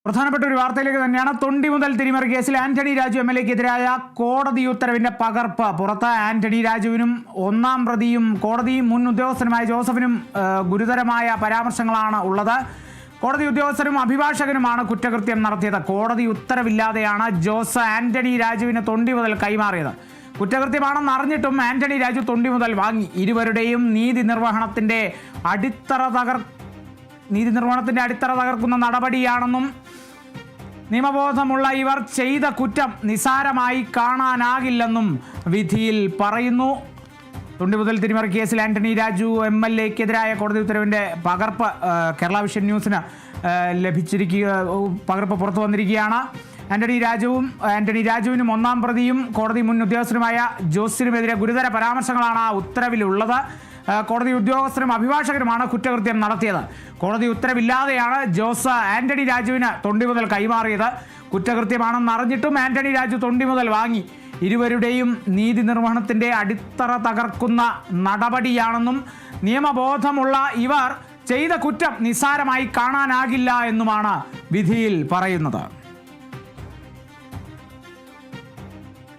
പ്രധാനപ്പെട്ട ഒരു വാർത്തയിലേക്ക് തന്നെയാണ്. തൊണ്ടി മുതൽ തിരിമറി കേസിൽ ആന്റണി രാജു എംഎൽഎക്കെതിരായ കോടതി ഉത്തരവിന്റെ പകർപ്പ് പുറത്ത്. ആന്റണി രാജുവിനും ഒന്നാം പ്രതിയും കോടതിയും മുൻ ഉദ്യോഗസ്ഥനുമായ ജോസഫിനും ഗുരുതരമായ പരാമർശങ്ങളാണ് ഉള്ളത്. കോടതി ഉദ്യോഗസ്ഥരും അഭിഭാഷകനുമാണ് കുറ്റകൃത്യം നടത്തിയത്. കോടതി ഉത്തരവില്ലാതെയാണ് ജോസ് ആന്റണി രാജുവിന് തൊണ്ടി മുതൽ കൈമാറിയത്. കുറ്റകൃത്യമാണെന്ന് അറിഞ്ഞിട്ടും ആന്റണി രാജു തൊണ്ടി മുതൽ വാങ്ങി. ഇരുവരുടെയും നീതി നിർവഹണത്തിന്റെ അടിത്തറ തകർക്കുന്ന നടപടിയാണെന്നും നിയമബോധമുള്ള ഇവർ ചെയ്ത കുറ്റം നിസാരമായി കാണാനാകില്ലെന്നും വിധിയിൽ പറയുന്നു. തൊണ്ടി മുതൽ തിരിമറി കേസിൽ ആന്റണി രാജു എംഎൽഎക്കെതിരായ കോടതി ഉത്തരവിന്റെ പകർപ്പ് കേരള വിഷൻ ന്യൂസിന് പകർപ്പ് പുറത്തു വന്നിരിക്കുകയാണ്. ആന്റണി രാജുവിനും ഒന്നാം പ്രതിയും കോടതി മുൻ ഉദ്യോഗസ്ഥനുമായ ജോസിനുമെതിരെ ഗുരുതര പരാമർശങ്ങളാണ് ആ ഉത്തരവിലുള്ളത്. കോടതി ഉദ്യോഗസ്ഥരും അഭിഭാഷകരുമാണ് കുറ്റകൃത്യം നടത്തിയത്. കോടതി ഉത്തരവില്ലാതെയാണ് ജോസ് ആന്റണി രാജുവിന് തൊണ്ടി മുതൽ കൈമാറിയത്. കുറ്റകൃത്യമാണെന്ന് അറിഞ്ഞിട്ടും ആന്റണി രാജു തൊണ്ടി മുതൽ വാങ്ങി. ഇരുവരുടെയും നീതി നിർവഹണത്തിന്റെ അടിത്തറ തകർക്കുന്ന നടപടിയാണെന്നും നിയമബോധമുള്ള ഇവർ ചെയ്ത കുറ്റം നിസ്സാരമായി കാണാനാകില്ല എന്നുമാണ് വിധിയിൽ പറയുന്നത്.